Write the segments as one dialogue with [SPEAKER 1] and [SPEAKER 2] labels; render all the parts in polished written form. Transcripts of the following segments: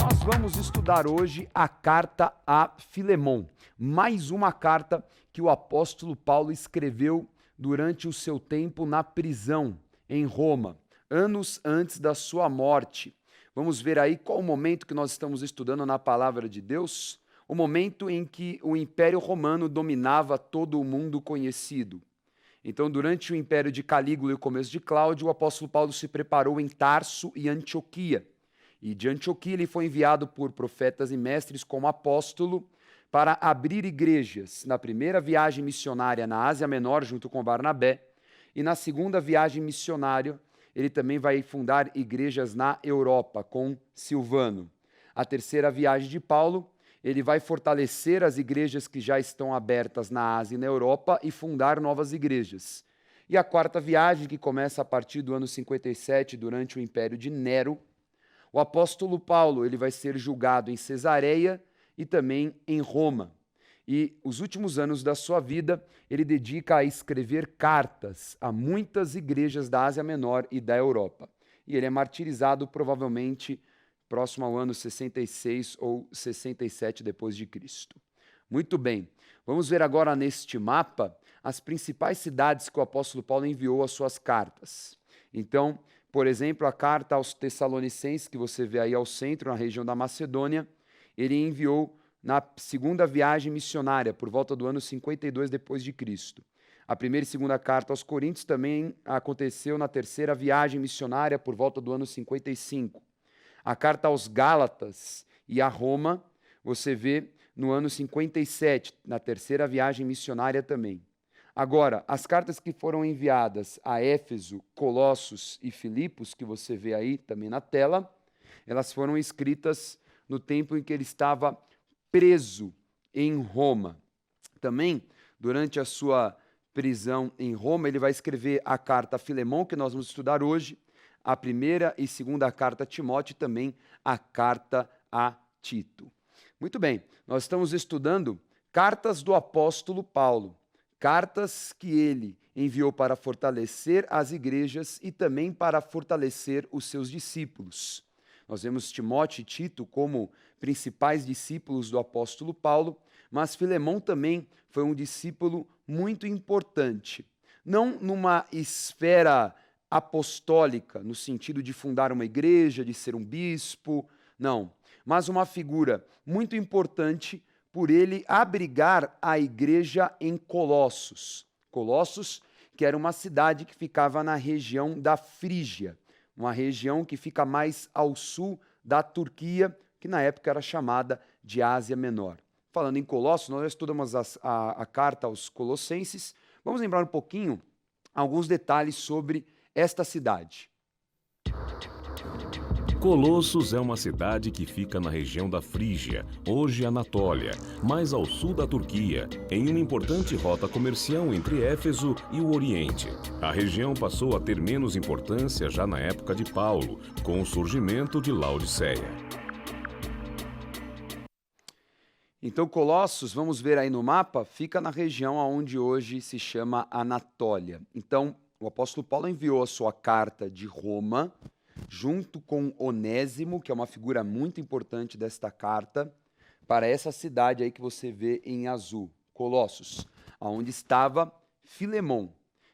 [SPEAKER 1] Nós vamos estudar hoje a carta a Filemon, mais uma carta que o apóstolo Paulo escreveu durante o seu tempo na prisão em Roma, anos antes da sua morte. Vamos ver aí qual o momento que nós estamos estudando na palavra de Deus, o momento em que o Império Romano dominava todo o mundo conhecido. Então, durante o império de Calígula e o começo de Cláudio, o apóstolo Paulo se preparou em Tarso e Antioquia. E de Antioquia ele foi enviado por profetas e mestres como apóstolo para abrir igrejas na primeira viagem missionária na Ásia Menor, junto com Barnabé, e na segunda viagem missionária ele também vai fundar igrejas na Europa, com Silvano. A terceira viagem de Paulo, ele vai fortalecer as igrejas que já estão abertas na Ásia e na Europa e fundar novas igrejas. E a quarta viagem, que começa a partir do ano 57, durante o império de Nero, o apóstolo Paulo ele vai ser julgado em Cesareia e também em Roma. E os últimos anos da sua vida ele dedica a escrever cartas a muitas igrejas da Ásia Menor e da Europa. E ele é martirizado provavelmente próximo ao ano 66 ou 67 depois de Cristo. Muito bem, vamos ver agora neste mapa as principais cidades que o apóstolo Paulo enviou as suas cartas. Então, por exemplo, a carta aos Tessalonicenses, que você vê aí ao centro, na região da Macedônia, ele enviou na segunda viagem missionária, por volta do ano 52 depois de Cristo. A primeira e segunda carta aos Coríntios também aconteceu na terceira viagem missionária, por volta do ano 55. A carta aos Gálatas e a Roma, você vê no ano 57, na terceira viagem missionária também. Agora, as cartas que foram enviadas a Éfeso, Colossos e Filipos, que você vê aí também na tela, elas foram escritas no tempo em que ele estava preso em Roma. Também, durante a sua prisão em Roma, ele vai escrever a carta a Filemon, que nós vamos estudar hoje, a primeira e segunda carta a Timóteo e também a carta a Tito. Muito bem, nós estamos estudando cartas do apóstolo Paulo, cartas que ele enviou para fortalecer as igrejas e também para fortalecer os seus discípulos. Nós vemos Timóteo e Tito como principais discípulos do apóstolo Paulo, mas Filemon também foi um discípulo muito importante, não numa esfera apostólica, no sentido de fundar uma igreja, de ser um bispo, não, mas uma figura muito importante por ele abrigar a igreja em Colossos. Colossos, que era uma cidade que ficava na região da Frígia, uma região que fica mais ao sul da Turquia, que na época era chamada de Ásia Menor. Falando em Colossos, nós estudamos a carta aos Colossenses. Vamos lembrar um pouquinho alguns detalhes sobre esta cidade.
[SPEAKER 2] Colossos é uma cidade que fica na região da Frígia, hoje Anatólia, mais ao sul da Turquia, em uma importante rota comercial entre Éfeso e o Oriente. A região passou a ter menos importância já na época de Paulo, com o surgimento de Laodiceia.
[SPEAKER 1] Então, Colossos, vamos ver aí no mapa, fica na região onde hoje se chama Anatólia. Então, o apóstolo Paulo enviou a sua carta de Roma, junto com Onésimo, que é uma figura muito importante desta carta, para essa cidade aí que você vê em azul, Colossos, onde estava Filemon.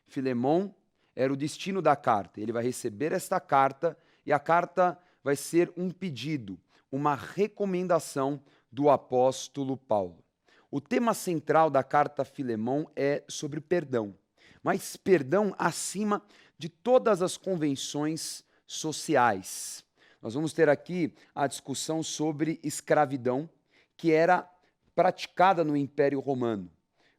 [SPEAKER 1] Filemon era o destino da carta. Ele vai receber esta carta e a carta vai ser um pedido, uma recomendação do apóstolo Paulo. O tema central da carta a Filemon é sobre perdão, mas perdão acima de todas as convenções sociais. Nós vamos ter aqui a discussão sobre escravidão, que era praticada no Império Romano.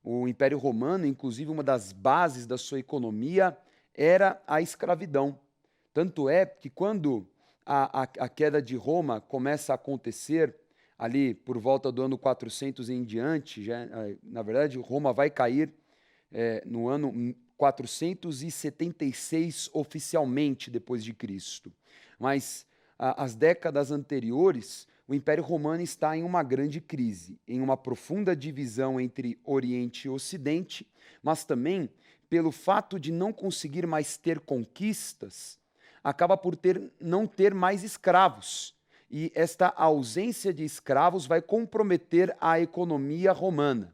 [SPEAKER 1] O Império Romano, inclusive, uma das bases da sua economia era a escravidão. Tanto é que quando a queda de Roma começa a acontecer, ali por volta do ano 400 em diante, já, na verdade, Roma vai cair no ano 476 oficialmente depois de Cristo. Mas as décadas anteriores o Império Romano está em uma grande crise, em uma profunda divisão entre Oriente e Ocidente, mas também pelo fato de não conseguir mais ter conquistas, acaba por não ter mais escravos. E esta ausência de escravos vai comprometer a economia romana.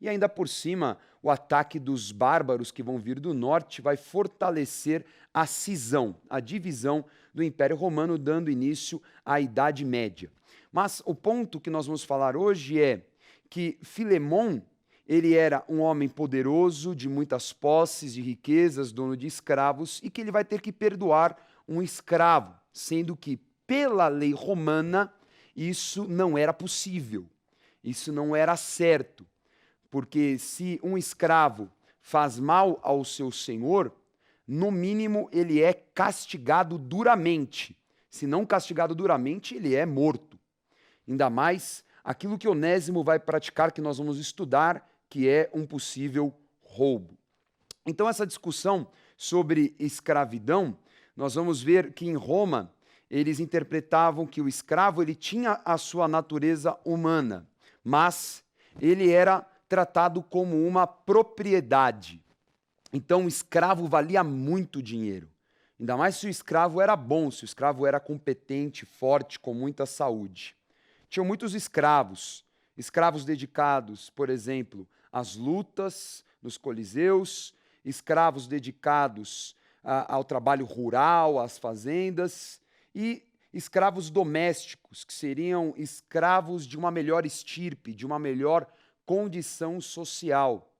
[SPEAKER 1] E ainda por cima, o ataque dos bárbaros que vão vir do norte vai fortalecer a cisão, a divisão do Império Romano, dando início à Idade Média. Mas o ponto que nós vamos falar hoje é que Filemon, ele era um homem poderoso, de muitas posses, de riquezas, dono de escravos, e que ele vai ter que perdoar um escravo, sendo que, pela lei romana, isso não era possível, isso não era certo, porque se um escravo faz mal ao seu senhor, no mínimo ele é castigado duramente. Se não castigado duramente, ele é morto. Ainda mais aquilo que Onésimo vai praticar, que nós vamos estudar, que é um possível roubo. Então, essa discussão sobre escravidão, nós vamos ver que em Roma eles interpretavam que o escravo ele tinha a sua natureza humana, mas ele era tratado como uma propriedade. Então, o escravo valia muito dinheiro. Ainda mais se o escravo era bom, se o escravo era competente, forte, com muita saúde. Tinham muitos escravos, escravos dedicados, por exemplo, às lutas nos coliseus, escravos dedicados ao trabalho rural, às fazendas, e escravos domésticos, que seriam escravos de uma melhor estirpe, de uma melhor condição social.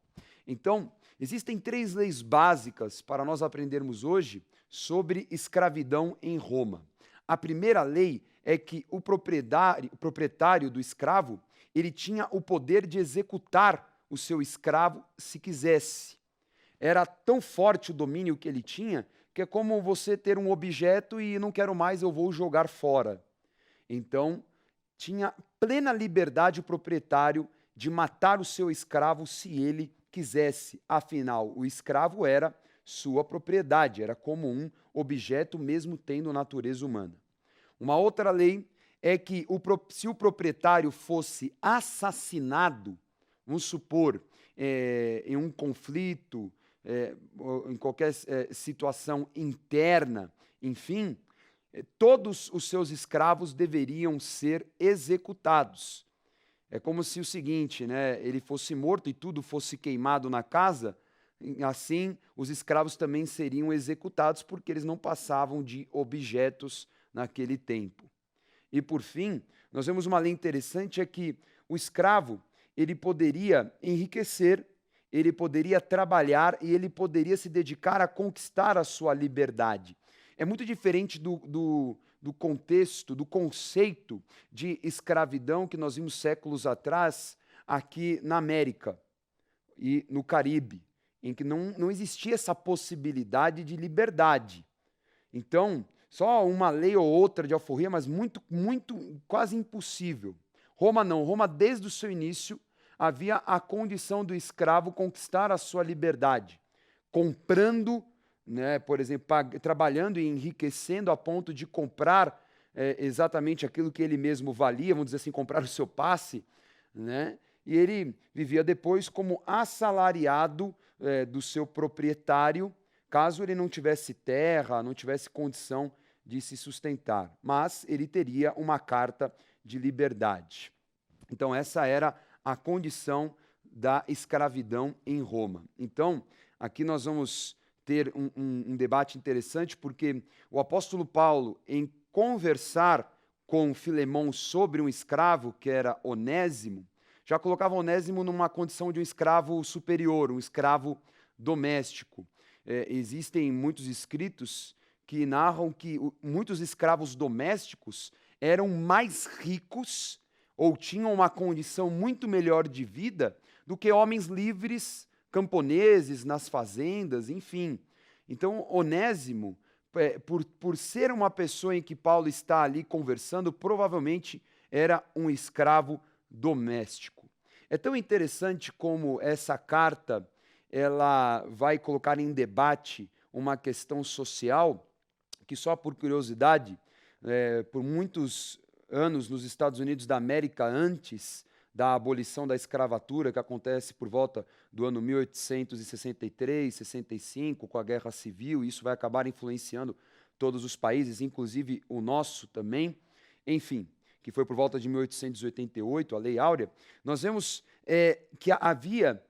[SPEAKER 1] Então, existem 3 leis básicas para nós aprendermos hoje sobre escravidão em Roma. A primeira lei é que o proprietário do escravo, ele tinha o poder de executar o seu escravo se quisesse. Era tão forte o domínio que ele tinha, que é como você ter um objeto e não quero mais, eu vou jogar fora. Então, tinha plena liberdade o proprietário de matar o seu escravo se ele quisesse. Afinal, o escravo era sua propriedade, era como um objeto mesmo tendo natureza humana. Uma outra lei é que se o proprietário fosse assassinado, vamos supor, em um conflito, em qualquer situação interna, enfim, todos os seus escravos deveriam ser executados. É como se o seguinte, né, ele fosse morto e tudo fosse queimado na casa, assim os escravos também seriam executados porque eles não passavam de objetos naquele tempo. E por fim, nós vemos uma lei interessante, é que o escravo, ele poderia enriquecer, ele poderia trabalhar e ele poderia se dedicar a conquistar a sua liberdade. É muito diferente do contexto, do conceito de escravidão que nós vimos séculos atrás aqui na América e no Caribe, em que não existia essa possibilidade de liberdade. Então, só uma lei ou outra de alforria, mas muito, quase impossível. Roma não. Roma, desde o seu início, havia a condição do escravo conquistar a sua liberdade, comprando, né, por exemplo, trabalhando e enriquecendo a ponto de comprar exatamente aquilo que ele mesmo valia, vamos dizer assim, comprar o seu passe, né? E ele vivia depois como assalariado do seu proprietário, caso ele não tivesse terra, não tivesse condição de se sustentar. Mas ele teria uma carta de liberdade. Então, essa era a condição da escravidão em Roma. Então, aqui nós vamos ter um debate interessante, porque o apóstolo Paulo, em conversar com Filemon sobre um escravo, que era Onésimo, já colocava Onésimo numa condição de um escravo superior, um escravo doméstico. Existem muitos escritos que narram que muitos escravos domésticos eram mais ricos ou tinham uma condição muito melhor de vida do que homens livres, camponeses, nas fazendas, enfim. Então, Onésimo, por ser uma pessoa em que Paulo está ali conversando, provavelmente era um escravo doméstico. É tão interessante como essa carta ela vai colocar em debate uma questão social que, só por curiosidade, por muitos anos nos Estados Unidos da América antes da abolição da escravatura, que acontece por volta do ano 1863, 65, com a Guerra Civil, e isso vai acabar influenciando todos os países, inclusive o nosso também, enfim, que foi por volta de 1888, a Lei Áurea, nós vemos que havia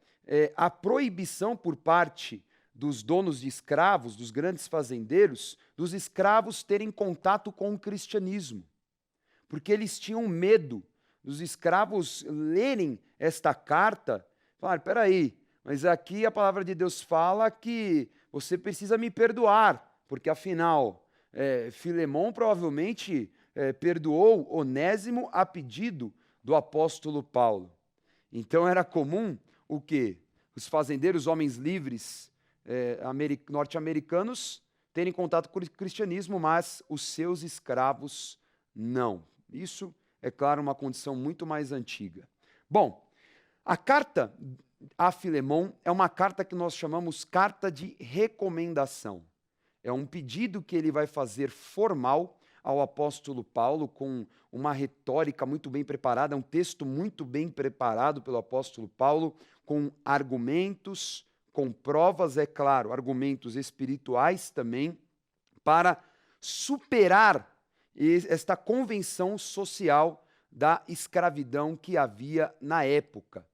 [SPEAKER 1] a proibição por parte dos donos de escravos, dos grandes fazendeiros, dos escravos terem contato com o cristianismo, porque eles tinham medo dos escravos lerem esta carta, falar, peraí, mas aqui a palavra de Deus fala que você precisa me perdoar, porque afinal, Filemão provavelmente perdoou Onésimo a pedido do apóstolo Paulo. Então era comum o quê? Os fazendeiros, homens livres norte-americanos terem contato com o cristianismo, mas os seus escravos não. Isso é claro, uma condição muito mais antiga. Bom, a carta a Filemão é uma carta que nós chamamos carta de recomendação. É um pedido que ele vai fazer formal ao apóstolo Paulo, com uma retórica muito bem preparada, um texto muito bem preparado pelo apóstolo Paulo, com argumentos, com provas, é claro, argumentos espirituais também, para superar esta convenção social da escravidão que havia na época.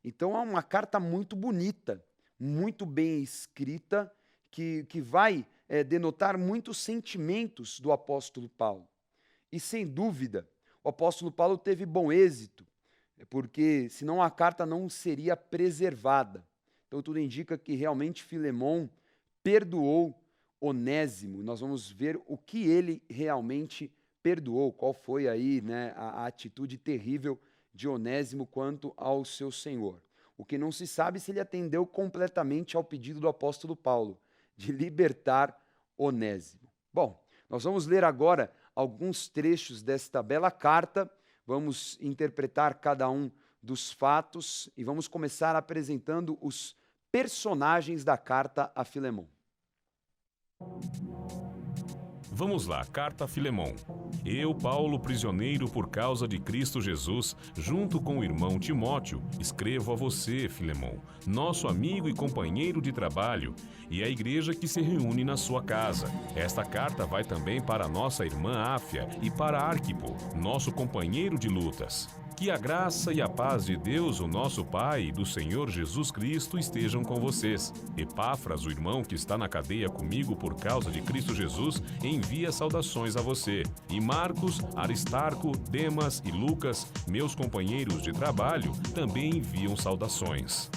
[SPEAKER 1] Então é uma carta muito bonita, muito bem escrita, que vai denotar muitos sentimentos do apóstolo Paulo. E sem dúvida, o apóstolo Paulo teve bom êxito, porque senão a carta não seria preservada. Então tudo indica que realmente Filemão perdoou Onésimo. Nós vamos ver o que ele realmente perdoou, qual foi aí, né, a atitude terrível de Onésimo quanto ao seu senhor. O que não se sabe se ele atendeu completamente ao pedido do apóstolo Paulo de libertar Onésimo. Bom, nós vamos ler agora alguns trechos desta bela carta, vamos interpretar cada um dos fatos e vamos começar apresentando os personagens da carta a Filemão.
[SPEAKER 2] Vamos lá, carta a Filemão. Eu, Paulo, prisioneiro por causa de Cristo Jesus, junto com o irmão Timóteo, escrevo a você, Filemão, nosso amigo e companheiro de trabalho, e a igreja que se reúne na sua casa. Esta carta vai também para nossa irmã Áfia e para Arquipo, nosso companheiro de lutas. Que a graça e a paz de Deus, o nosso Pai, e do Senhor Jesus Cristo estejam com vocês. Epáfras, o irmão que está na cadeia comigo por causa de Cristo Jesus, envia saudações a você. E Marcos, Aristarco, Demas e Lucas, meus companheiros de trabalho, também enviam saudações.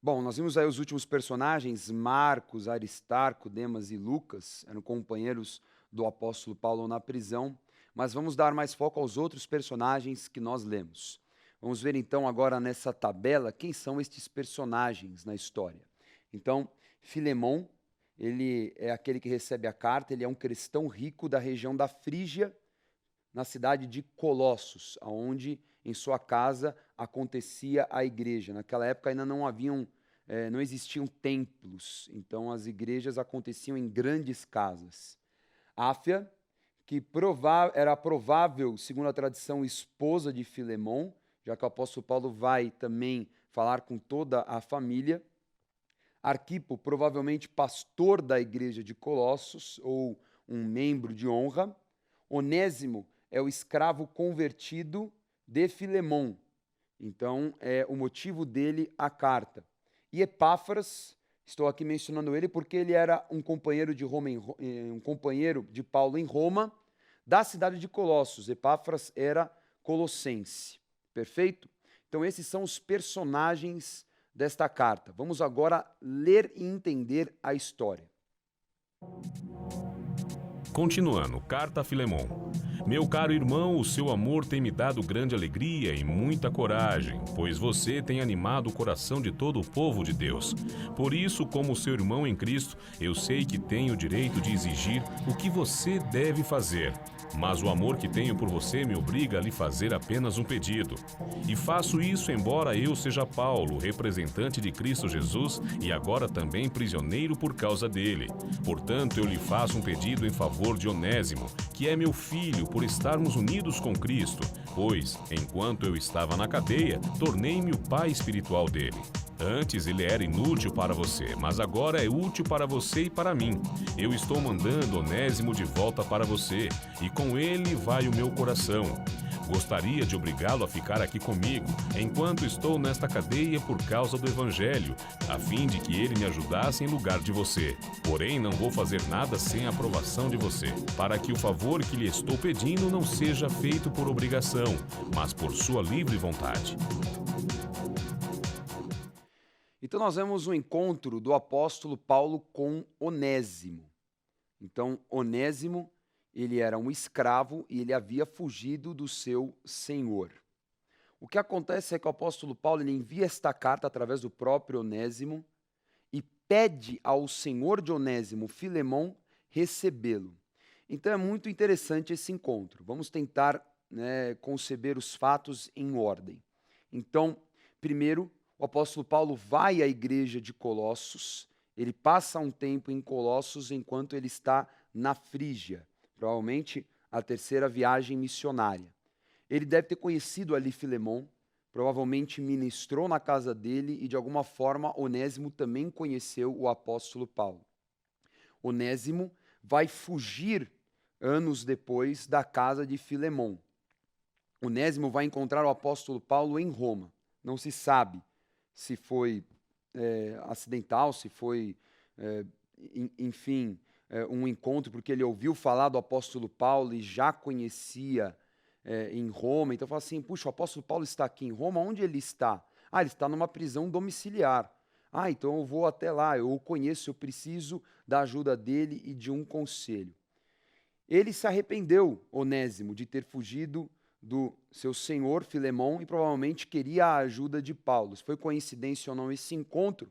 [SPEAKER 1] Bom, nós vimos aí os últimos personagens, Marcos, Aristarco, Demas e Lucas, eram companheiros do apóstolo Paulo na prisão. Mas vamos dar mais foco aos outros personagens que nós lemos. Vamos ver então agora nessa tabela quem são estes personagens na história. Então, Filemão, ele é aquele que recebe a carta, ele é um cristão rico da região da Frígia, na cidade de Colossos, onde em sua casa acontecia a igreja. Naquela época ainda não existiam templos, então as igrejas aconteciam em grandes casas. Áfia, que era provável, segundo a tradição, esposa de Filemão, já que o apóstolo Paulo vai também falar com toda a família. Arquipo, provavelmente pastor da igreja de Colossos, ou um membro de honra. Onésimo é o escravo convertido de Filemão. Então, é o motivo dele a carta. E Epáfras, estou aqui mencionando ele porque ele era um companheiro de Paulo em Roma, da cidade de Colossos. Epáfras era colossense. Perfeito? Então esses são os personagens desta carta. Vamos agora ler e entender a história.
[SPEAKER 2] Continuando, carta a Filemão. Meu caro irmão, o seu amor tem me dado grande alegria e muita coragem, pois você tem animado o coração de todo o povo de Deus. Por isso, como seu irmão em Cristo, eu sei que tenho o direito de exigir o que você deve fazer. Mas o amor que tenho por você me obriga a lhe fazer apenas um pedido. E faço isso embora eu seja Paulo, representante de Cristo Jesus, e agora também prisioneiro por causa dele. Portanto, eu lhe faço um pedido em favor favor de Onésimo, que é meu filho, por estarmos unidos com Cristo, pois, enquanto eu estava na cadeia, tornei-me o pai espiritual dele. Antes ele era inútil para você, mas agora é útil para você e para mim. Eu estou mandando Onésimo de volta para você, e com ele vai o meu coração. Gostaria de obrigá-lo a ficar aqui comigo, enquanto estou nesta cadeia por causa do Evangelho, a fim de que ele me ajudasse em lugar de você. Porém, não vou fazer nada sem a aprovação de você, para que o favor que lhe estou pedindo não seja feito por obrigação, mas por sua livre vontade.
[SPEAKER 1] Então nós vemos um encontro do apóstolo Paulo com Onésimo. Então, Onésimo, ele era um escravo e ele havia fugido do seu senhor. O que acontece é que o apóstolo Paulo ele envia esta carta através do próprio Onésimo e pede ao senhor de Onésimo, Filemão, recebê-lo. Então é muito interessante esse encontro. Vamos tentar conceber os fatos em ordem. Então, primeiro, o apóstolo Paulo vai à igreja de Colossos, ele passa um tempo em Colossos enquanto ele está na Frígia, provavelmente a terceira viagem missionária. Ele deve ter conhecido ali Filemão, provavelmente ministrou na casa dele e de alguma forma Onésimo também conheceu o apóstolo Paulo. Onésimo vai fugir anos depois da casa de Filemão. Onésimo vai encontrar o apóstolo Paulo em Roma. Não se sabe se foi acidental, se foi, um encontro porque ele ouviu falar do apóstolo Paulo e já conhecia em Roma. Então fala assim, puxa, o apóstolo Paulo está aqui em Roma, onde ele está? Ah, ele está numa prisão domiciliar. Ah, então eu vou até lá, eu o conheço, eu preciso da ajuda dele e de um conselho. Ele se arrependeu, Onésimo, de ter fugido do seu senhor Filemão e provavelmente queria a ajuda de Paulo. Se foi coincidência ou não esse encontro,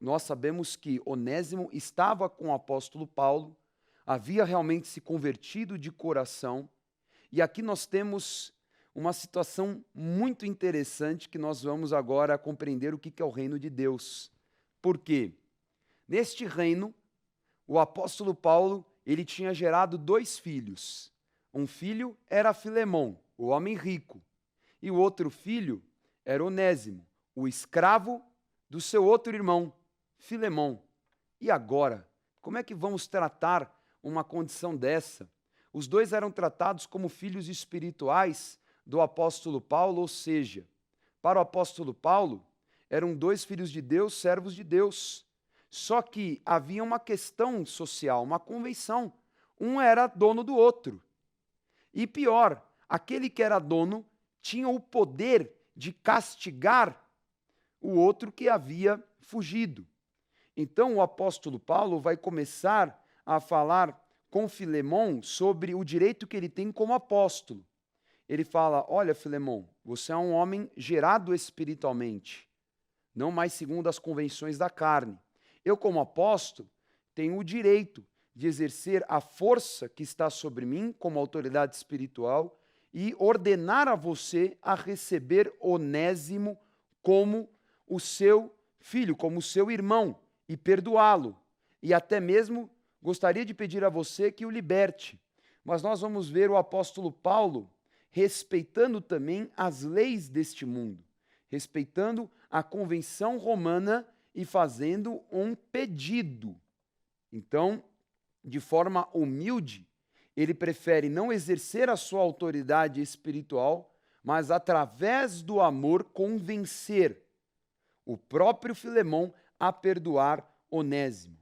[SPEAKER 1] nós sabemos que Onésimo estava com o apóstolo Paulo, havia realmente se convertido de coração, e aqui nós temos uma situação muito interessante que nós vamos agora compreender o que é o reino de Deus. Por quê? Neste reino, o apóstolo Paulo, ele tinha gerado 2 filhos. Um filho era Filemão, o homem rico, e o outro filho era Onésimo, o escravo do seu outro irmão, Filemão. E agora, como é que vamos tratar uma condição dessa? Os 2 eram tratados como filhos espirituais do apóstolo Paulo, ou seja, para o apóstolo Paulo, eram 2 filhos de Deus, servos de Deus. Só que havia uma questão social, uma convenção. Um era dono do outro. E pior, aquele que era dono tinha o poder de castigar o outro que havia fugido. Então o apóstolo Paulo vai começar a falar com Filemão sobre o direito que ele tem como apóstolo. Ele fala, olha Filemão, você é um homem gerado espiritualmente, não mais segundo as convenções da carne. Eu como apóstolo tenho o direito de exercer a força que está sobre mim como autoridade espiritual e ordenar a você a receber Onésimo como o seu filho, como o seu irmão, e perdoá-lo. E até mesmo gostaria de pedir a você que o liberte. Mas nós vamos ver o apóstolo Paulo respeitando também as leis deste mundo, respeitando a convenção romana e fazendo um pedido. Então, de forma humilde, ele prefere não exercer a sua autoridade espiritual, mas através do amor convencer o próprio Filemão a perdoar Onésimo.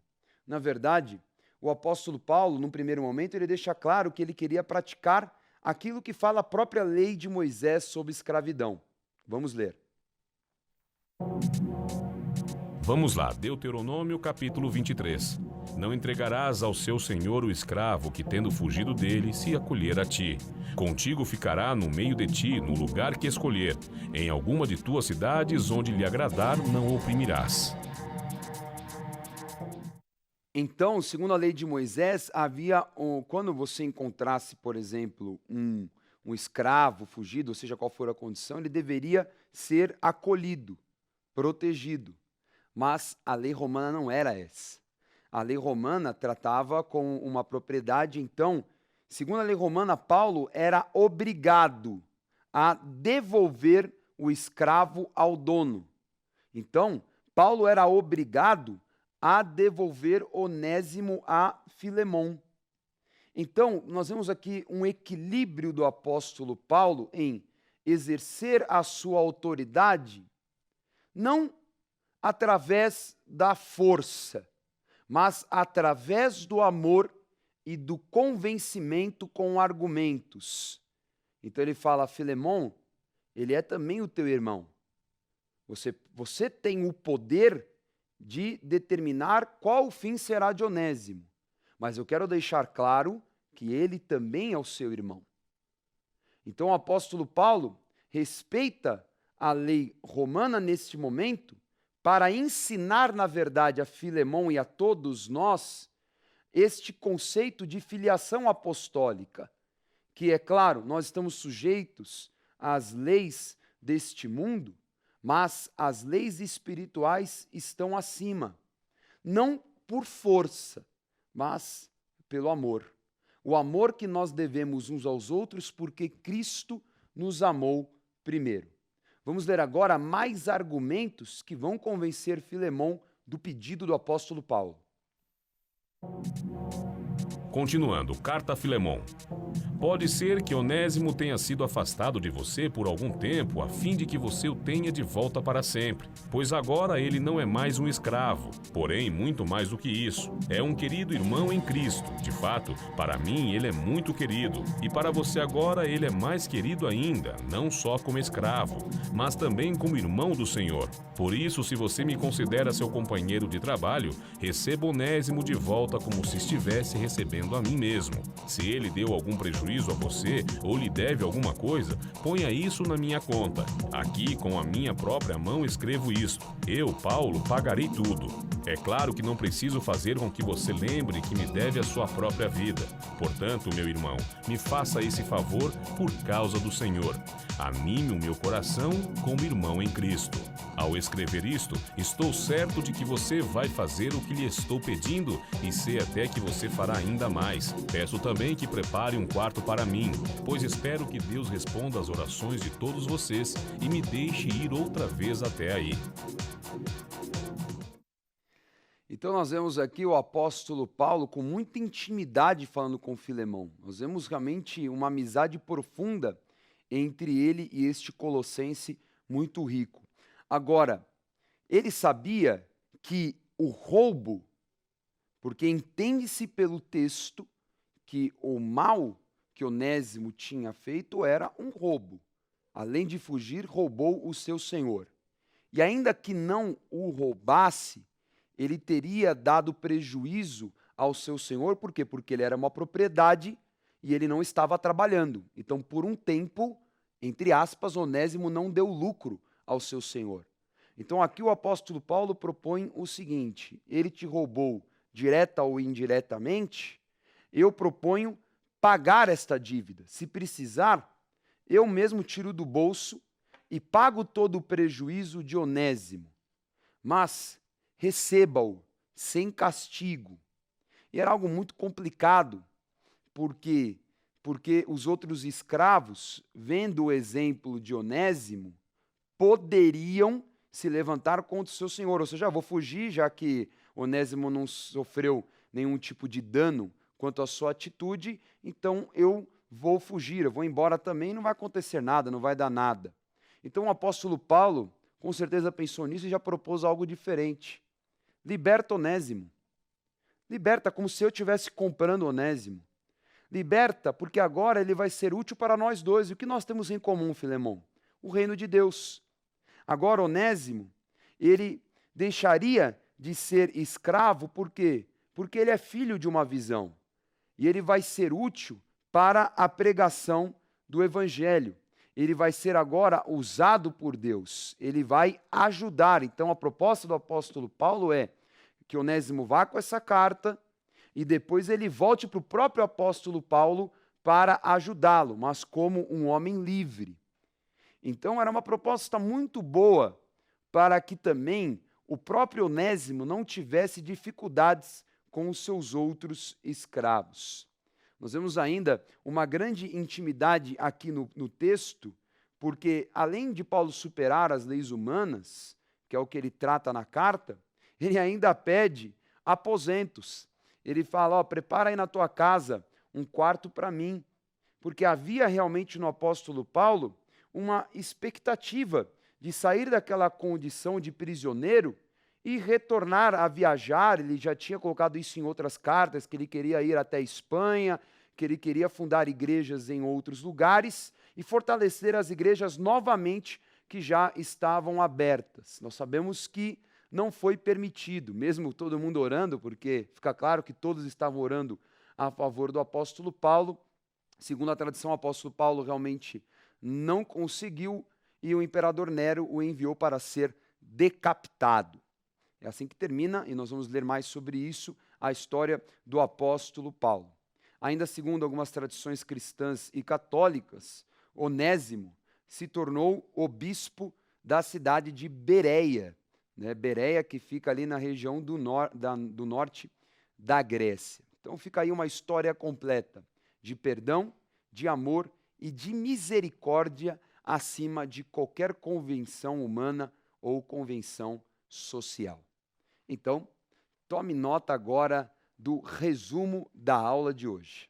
[SPEAKER 1] Na verdade, o apóstolo Paulo, num primeiro momento, ele deixa claro que ele queria praticar aquilo que fala a própria lei de Moisés sobre escravidão. Vamos ler.
[SPEAKER 2] Vamos lá, Deuteronômio capítulo 23. Não entregarás ao seu senhor o escravo que, tendo fugido dele, se acolher a ti. Contigo ficará no meio de ti, no lugar que escolher. Em alguma de tuas cidades, onde lhe agradar, não o oprimirás.
[SPEAKER 1] Então, segundo a lei de Moisés, quando você encontrasse, por exemplo, um escravo fugido, ou seja, qual for a condição, ele deveria ser acolhido, protegido. Mas a lei romana não era essa. A lei romana tratava com uma propriedade, então, segundo a lei romana, Paulo era obrigado a devolver o escravo ao dono. Então, Paulo era obrigado a devolver Onésimo a Filemon. Então, nós vemos aqui um equilíbrio do apóstolo Paulo em exercer a sua autoridade, não através da força, mas através do amor e do convencimento com argumentos. Então ele fala, Filemon, ele é também o teu irmão. Você tem o poder de determinar qual o fim será de Onésimo, mas eu quero deixar claro que ele também é o seu irmão. Então o apóstolo Paulo respeita a lei romana neste momento para ensinar, na verdade, a Filemon e a todos nós este conceito de filiação apostólica, que, é claro, nós estamos sujeitos às leis deste mundo, mas as leis espirituais estão acima, não por força, mas pelo amor. O amor que nós devemos uns aos outros porque Cristo nos amou primeiro. Vamos ler agora mais argumentos que vão convencer Filemon do pedido do apóstolo Paulo.
[SPEAKER 2] Continuando, carta a Filemon. Pode ser que Onésimo tenha sido afastado de você por algum tempo, a fim de que você o tenha de volta para sempre. Pois agora ele não é mais um escravo, porém, muito mais do que isso. É um querido irmão em Cristo. De fato, para mim ele é muito querido. E para você agora ele é mais querido ainda, não só como escravo, mas também como irmão do Senhor. Por isso, se você me considera seu companheiro de trabalho, receba Onésimo de volta como se estivesse recebendo a mim mesmo. Se ele deu algum prejuízo a você ou lhe deve alguma coisa, ponha isso na minha conta. Aqui, com a minha própria mão, escrevo isto. Eu, Paulo, pagarei tudo. É claro que não preciso fazer com que você lembre que me deve a sua própria vida. Portanto, meu irmão, me faça esse favor por causa do Senhor. Anime o meu coração como irmão em Cristo. Ao escrever isto, estou certo de que você vai fazer o que lhe estou pedindo e sei até que você fará ainda mais. Peço também que prepare um quarto para mim, pois espero que Deus responda às orações de todos vocês e me deixe ir outra vez até aí.
[SPEAKER 1] Então nós vemos aqui o apóstolo Paulo com muita intimidade falando com Filemon. Nós vemos realmente uma amizade profunda entre ele e este colossense muito rico. Agora, ele sabia que o roubo, porque entende-se pelo texto que o mal que Onésimo tinha feito era um roubo. Além de fugir, roubou o seu senhor. E ainda que não o roubasse, ele teria dado prejuízo ao seu senhor, por quê? Porque ele era uma propriedade e ele não estava trabalhando. Então, por um tempo, entre aspas, Onésimo não deu lucro ao seu senhor. Então, aqui o apóstolo Paulo propõe o seguinte: ele te roubou direta ou indiretamente, eu proponho pagar esta dívida. Se precisar, eu mesmo tiro do bolso e pago todo o prejuízo de Onésimo. Mas receba-o sem castigo. E era algo muito complicado, porque os outros escravos, vendo o exemplo de Onésimo, poderiam se levantar contra o seu senhor. Ou seja, vou fugir, já que Onésimo não sofreu nenhum tipo de dano quanto à sua atitude, então eu vou fugir, eu vou embora também, não vai acontecer nada, não vai dar nada. Então o apóstolo Paulo, com certeza pensou nisso e já propôs algo diferente. Liberta Onésimo. Liberta como se eu estivesse comprando Onésimo. Liberta porque agora ele vai ser útil para nós dois. E o que nós temos em comum, Filemon? O reino de Deus. Agora Onésimo, ele deixaria de ser escravo, por quê? Porque ele é filho de uma visão. E ele vai ser útil para a pregação do evangelho. Ele vai ser agora usado por Deus. Ele vai ajudar. Então a proposta do apóstolo Paulo é que Onésimo vá com essa carta e depois ele volte para o próprio apóstolo Paulo para ajudá-lo, mas como um homem livre. Então era uma proposta muito boa para que também o próprio Onésimo não tivesse dificuldades com os seus outros escravos. Nós vemos ainda uma grande intimidade aqui no texto, porque além de Paulo superar as leis humanas, que é o que ele trata na carta, ele ainda pede aposentos. Ele fala, prepara aí na tua casa um quarto para mim, porque havia realmente no apóstolo Paulo uma expectativa de sair daquela condição de prisioneiro e retornar a viajar. Ele já tinha colocado isso em outras cartas, que ele queria ir até a Espanha, que ele queria fundar igrejas em outros lugares e fortalecer as igrejas novamente que já estavam abertas. Nós sabemos que não foi permitido, mesmo todo mundo orando, porque fica claro que todos estavam orando a favor do apóstolo Paulo. Segundo a tradição, o apóstolo Paulo realmente não conseguiu e o imperador Nero o enviou para ser decapitado. É assim que termina, e nós vamos ler mais sobre isso, a história do apóstolo Paulo. Ainda segundo algumas tradições cristãs e católicas, Onésimo se tornou o bispo da cidade de Bereia, Bereia, que fica ali na região do norte da Grécia. Então fica aí uma história completa de perdão, de amor e de misericórdia acima de qualquer convenção humana ou convenção social. Então, tome nota agora do resumo da aula de hoje.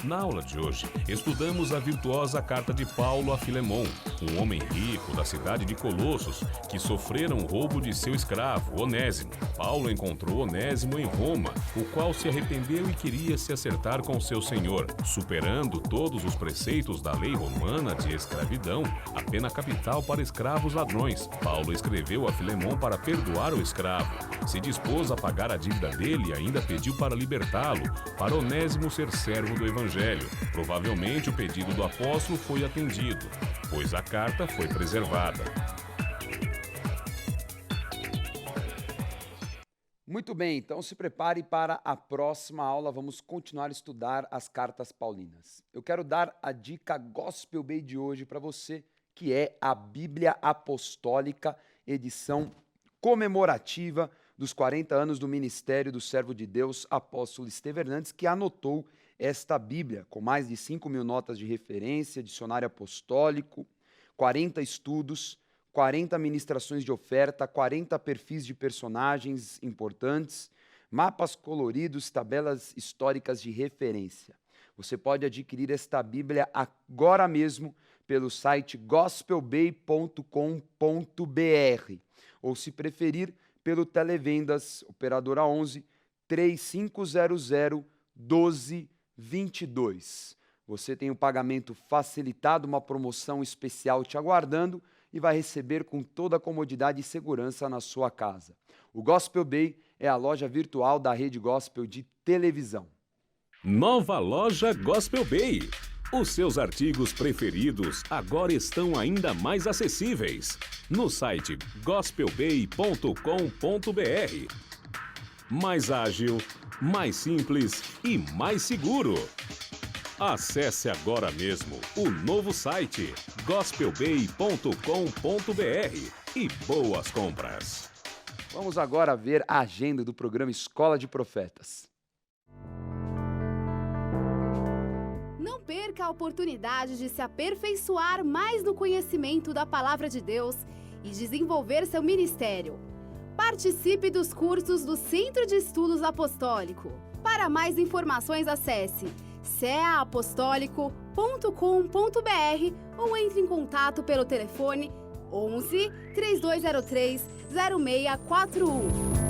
[SPEAKER 2] Na aula de hoje, estudamos a virtuosa carta de Paulo a Filemon, um homem rico da cidade de Colossos, que sofreram o roubo de seu escravo, Onésimo. Paulo encontrou Onésimo em Roma, o qual se arrependeu e queria se acertar com seu senhor. Superando todos os preceitos da lei romana de escravidão, a pena capital para escravos ladrões, Paulo escreveu a Filemon para perdoar o escravo. Se dispôs a pagar a dívida dele e ainda pediu para libertá-lo, para Onésimo ser servo do Evangelho. Provavelmente o pedido do apóstolo foi atendido, pois a carta foi preservada.
[SPEAKER 1] Muito bem, então se prepare para a próxima aula. Vamos continuar a estudar as cartas paulinas. Eu quero dar a dica Gospel Bay de hoje para você, que é a Bíblia Apostólica, edição comemorativa dos 40 anos do ministério do servo de Deus, apóstolo Estevão Hernandes, que anotou esta Bíblia, com mais de 5.000 notas de referência, dicionário apostólico, 40 estudos, 40 ministrações de oferta, 40 perfis de personagens importantes, mapas coloridos, tabelas históricas de referência. Você pode adquirir esta Bíblia agora mesmo pelo site gospelbay.com.br ou, se preferir, pelo Televendas, operadora 11 3500 1222. Você tem o pagamento facilitado, uma promoção especial te aguardando e vai receber com toda a comodidade e segurança na sua casa. O Gospel Bay é a loja virtual da Rede Gospel de televisão.
[SPEAKER 2] Nova loja Gospel Bay. Os seus artigos preferidos agora estão ainda mais acessíveis no site gospelbay.com.br. Mais ágil, mais simples e mais seguro. Acesse agora mesmo o novo site gospelbay.com.br e boas compras.
[SPEAKER 1] Vamos agora ver a agenda do programa Escola de Profetas.
[SPEAKER 3] Não perca a oportunidade de se aperfeiçoar mais no conhecimento da Palavra de Deus e desenvolver seu ministério. Participe dos cursos do Centro de Estudos Apostólico. Para mais informações, acesse ceaapostólico.com.br ou entre em contato pelo telefone 11 3203 0641.